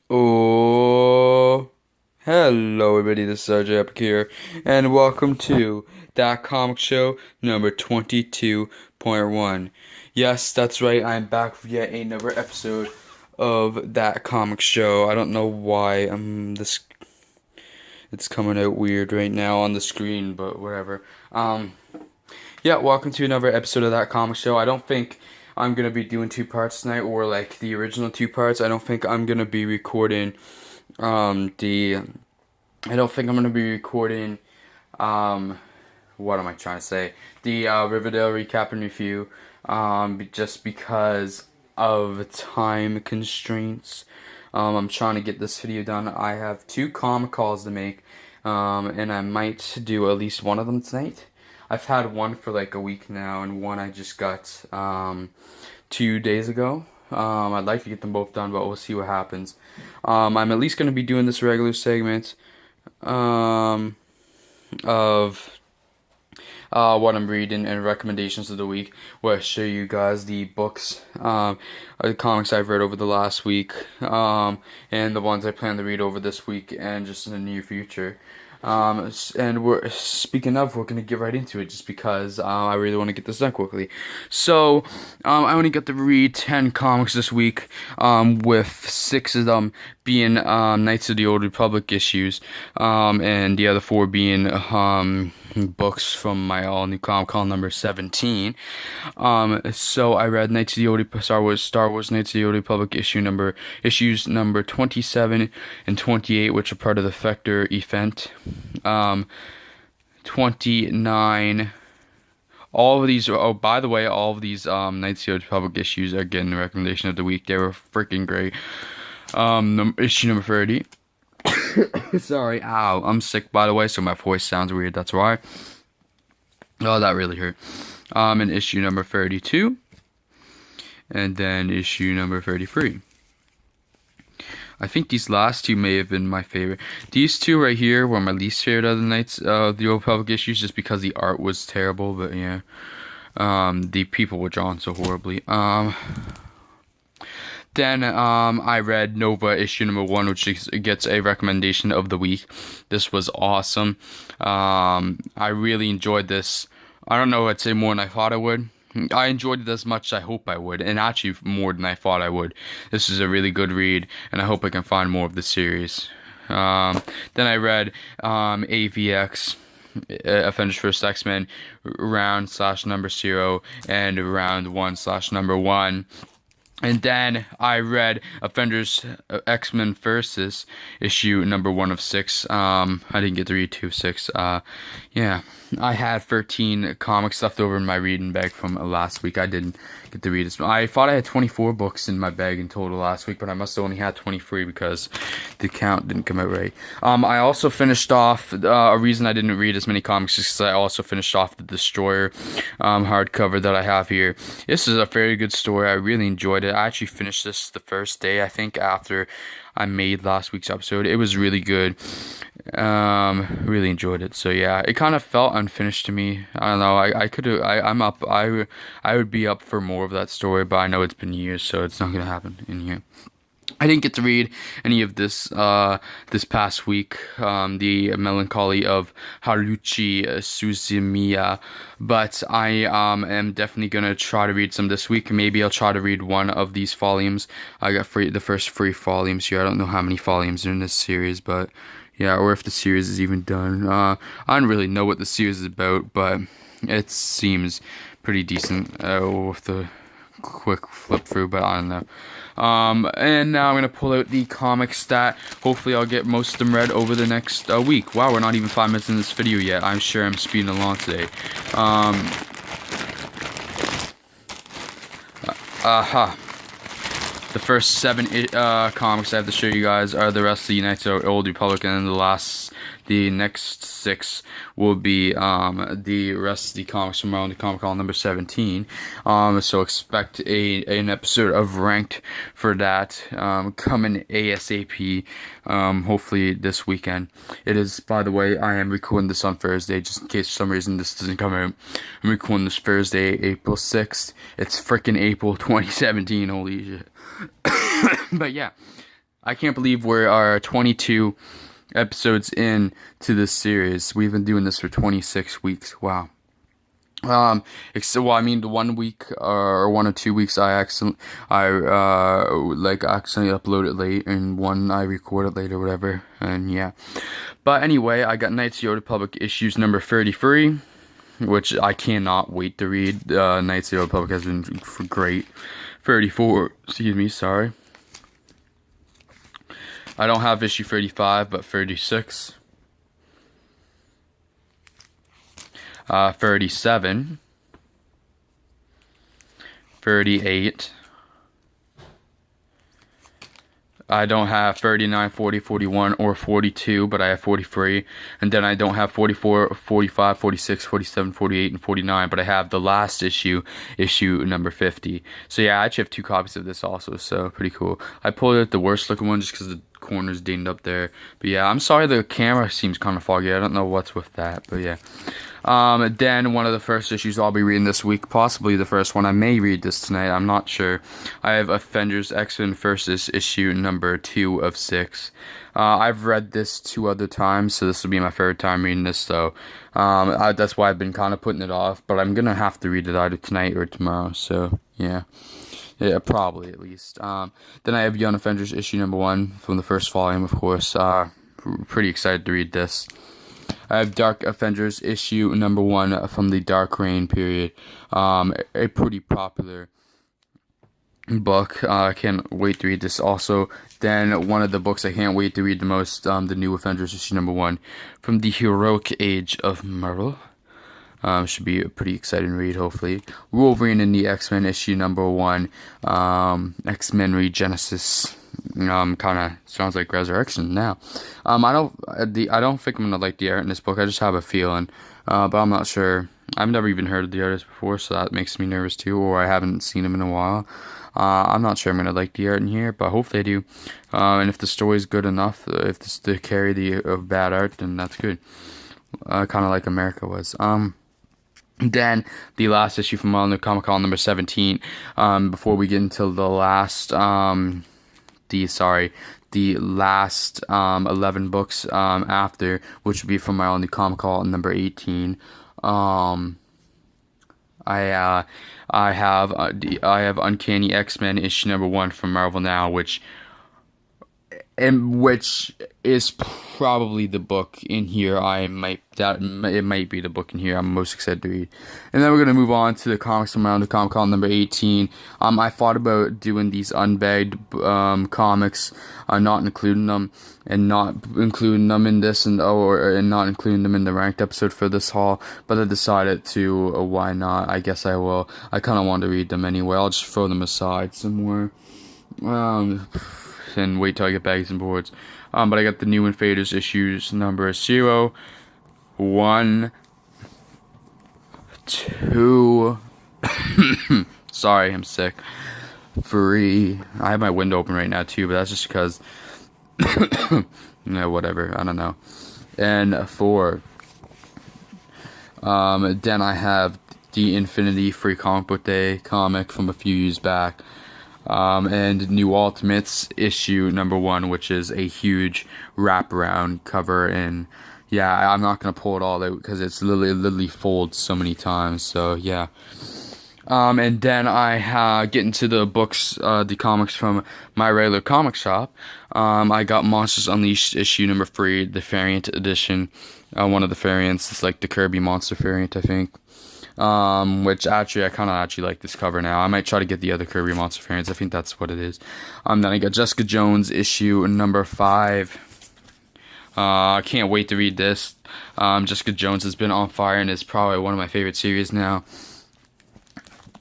Oh, hello everybody, this is RJ Epic here, and welcome to That Comic Show number 22.1. Yes, that's right, I'm back with yet another episode of That Comic Show. I don't know why it's coming out weird right now on the screen, but whatever. Yeah, welcome to another episode of That Comic Show. I don't think I'm gonna be doing two parts tonight, or like the original two parts. I don't think I'm gonna be recording the I don't think I'm gonna be recording what am I trying to say? The Riverdale recap and review, just because of time constraints. I'm trying to get this video done. I have two comic calls to make, and I might do at least one of them tonight. I've had one for like a week now, and one I just got 2 days ago. I'd like to get them both done, but we'll see what happens. I'm at least going to be doing this regular segment of what I'm reading and recommendations of the week, where I show you guys the books, the comics I've read over the last week, and the ones I plan to read over this week and just in the near future. And we're gonna get right into it, just because I really want to get this done quickly. So I only got to read 10 comics this week, with 6 of them being Knights of the Old Republic issues, and the other 4 being books from my all new comic call number 17. So I read Knights of the Old Star Wars Knights of the Old Republic issues number 27 and 28, which are part of the Vector event. 29. All of these, oh, by the way, all of these Knights of the Old Republic issues are getting the recommendation of the week. They were freaking great. Issue number 30. Sorry, ow, I'm sick, by the way, so my voice sounds weird, that's why. Oh, that really hurt. And issue number 32. And then issue number 33. I think these last two may have been my favorite. These two right here were my least favorite of the Knights of the Old Republic issues, just because the art was terrible, but yeah. The people were drawn so horribly. Then I read Nova issue number 1, which gets a recommendation of the week. This was awesome. I really enjoyed this. I don't know, I'd say more than I thought I would. I enjoyed it as much as I hope I would, and actually more than I thought I would. This is a really good read, and I hope I can find more of the series. Then I read AVX, Avengers vs. X-Men, round/number 0, and round 1/number 1. And then I read Avengers X-Men Versus issue number 1 of 6. I didn't get to read 2 of 6. Yeah, I had 13 comics left over in my reading bag from last week. I didn't get to read it. I thought I had 24 books in my bag in total last week, but I must have only had 23 because the count didn't come out right. I also finished off, a reason I didn't read as many comics is because I also finished off the Destroyer hardcover that I have here. This is a very good story. I really enjoyed it. I actually finished this the first day, I think, after I made last week's episode. It was really good. Really enjoyed it. So yeah, it kind of felt unfinished to me. I don't know. I would be up for more of that story, but I know it's been years, so it's not gonna happen in here. I didn't get to read any of this this past week, the Melancholy of Haruchi Suzumiya, but I am definitely going to try to read some this week. Maybe I'll try to read one of these volumes. I got the first 3 volumes here. I don't know how many volumes are in this series, but yeah, or if the series is even done. I don't really know what the series is about, but it seems pretty decent with the quick flip through, but I don't know. And now I'm gonna pull out the comics that hopefully I'll get most of them read over the next week. Wow, we're not even 5 minutes in this video yet. I'm sure I'm speeding along today. The first 7 comics I have to show you guys are the rest of the United Old Republic, and the next 6 will be the rest of the comics from around the comic call number 17. So expect an episode of Ranked for that coming ASAP. Hopefully this weekend. It is, by the way, I am recording this on Thursday, just in case for some reason this doesn't come out. I'm recording this Thursday, April 6th. It's freaking April 2017. Holy shit. But yeah, I can't believe we're 22 episodes in to this series. We've been doing this for 26 weeks. Wow. Well, I mean, the 1 week or 1 or 2 weeks accidentally uploaded late, and one I recorded late or whatever, and yeah. But anyway, I got Knights of the Old Republic issues number 33, which I cannot wait to read. Knights of the Old Republic has been great. 34, excuse me, sorry. I don't have issue 35, but 36. 37, 38. I don't have 39, 40, 41, or 42, but I have 43. And then I don't have 44, 45, 46, 47, 48, and 49, but I have the last issue number 50. So yeah, I actually have 2 copies of this also, so pretty cool. I pulled out the worst looking one just because the corner's dinged up there. But yeah, I'm sorry the camera seems kind of foggy. I don't know what's with that, but yeah. Then one of the first issues I'll be reading this week, possibly the first one. I may read this tonight, I'm not sure. I have Avengers X-Men Versus issue number 2 of 6. I've read this 2 other times, so this will be my 3rd time reading this, so that's why I've been kind of putting it off, but I'm gonna have to read it either tonight or tomorrow, so yeah. Yeah, probably at least. Then I have Young Avengers issue number 1 from the first volume, of course. Pretty excited to read this. I have Dark Avengers issue number 1 from the Dark Reign period. A pretty popular book. I can't wait to read this also. Then one of the books I can't wait to read the most, the New Avengers issue number 1 from the Heroic Age of Marvel. Should be a pretty exciting read, hopefully. Wolverine and the X-Men issue number 1. X-Men Regenesis. Kind of sounds like Resurrection now. I don't think I'm gonna like the art in this book. I just have a feeling, but I'm not sure. I've never even heard of the artist before, so that makes me nervous too. Or I haven't seen him in a while. I'm not sure I'm gonna like the art in here, but hopefully I do. And if the story's good enough, if this to carry the bad art, then that's good. Kind of like America was. Then the last issue from Marvel Comic-Con number 17. Before we get into the last the last 11 books after, which would be from my only Comic-Con number 18. I have Uncanny X-Men issue number 1 from Marvel Now, which is probably the book in here it might be the book in here I'm most excited to read. And then we're going to move on to the comics from around the Comic-Con number 18. I thought about doing these unbagged comics, not including them in this, and not including them in the ranked episode for this haul, but I decided to, why not? I guess I will. I kind of want to read them anyway. I'll just throw them aside somewhere. And wait till I get bags and boards. But I got the New Invaders issues number 0, 1, 2. Sorry, I'm sick. 3. I have my window open right now too, but that's just because. No, whatever. I don't know. And 4. Then I have the Infinity Free Comic Book Day comic from a few years back. And New Ultimates issue number 1, which is a huge wraparound cover, and yeah, I'm not gonna pull it all out because it's literally folds so many times. So yeah. And then I get into the books, the comics from my regular comic shop. I got Monsters Unleashed issue number 3, the variant edition. One of the variants is like the Kirby monster variant, I think. Which actually, I kind of actually like this cover now. I might try to get the other Kirby monster variants. I think that's what it is. Then I got Jessica Jones issue number 5. I can't wait to read this. Jessica Jones has been on fire and is probably one of my favorite series now.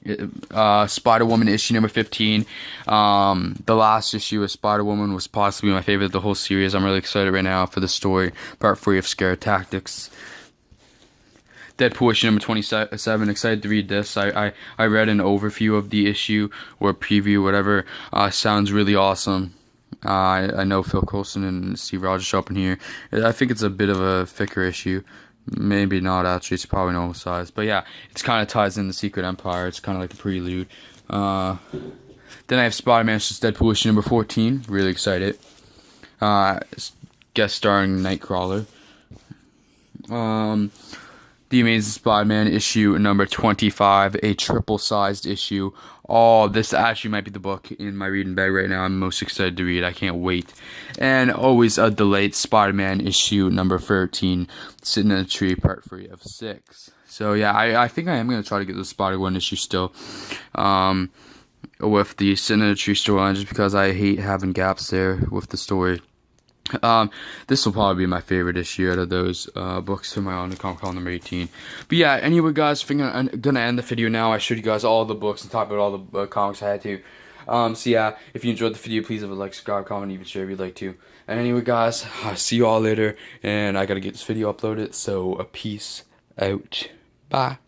Spider-Woman issue number 15. The last issue of Spider-Woman was possibly my favorite of the whole series. I'm really excited right now for the story, part 3 of Scare Tactics. Deadpool issue number 27. Excited to read this. I read an overview of the issue, or preview, whatever. Sounds really awesome. I know Phil Coulson and Steve Rogers show up in here. I think it's a bit of a thicker issue. Maybe not, actually. It's probably normal size. But yeah, it kind of ties in the Secret Empire. It's kind of like a prelude. Then I have Spider-Man vs. Deadpool issue number 14. Really excited. uh, guest starring Nightcrawler. Um, The Amazing Spider-Man issue number 25, a triple-sized issue. Oh, this actually might be the book in my reading bag right now I'm most excited to read. I can't wait. And always a delayed Spider-Man issue number 13, Sitting in a Tree, part 3 of 6. So yeah, I think I am going to try to get the Spider-Man issue still. With the Sitting in a Tree storyline, just because I hate having gaps there with the story. This will probably be my favorite issue out of those books for my own Comic Con number 18. But yeah, anyway, guys, I'm gonna end the video now. I showed you guys all the books and talked about all the comics I had to. So yeah, if you enjoyed the video, please leave a like, subscribe, comment, even share if you'd like to. And anyway, guys, I'll see you all later. And I gotta get this video uploaded. So peace out. Bye.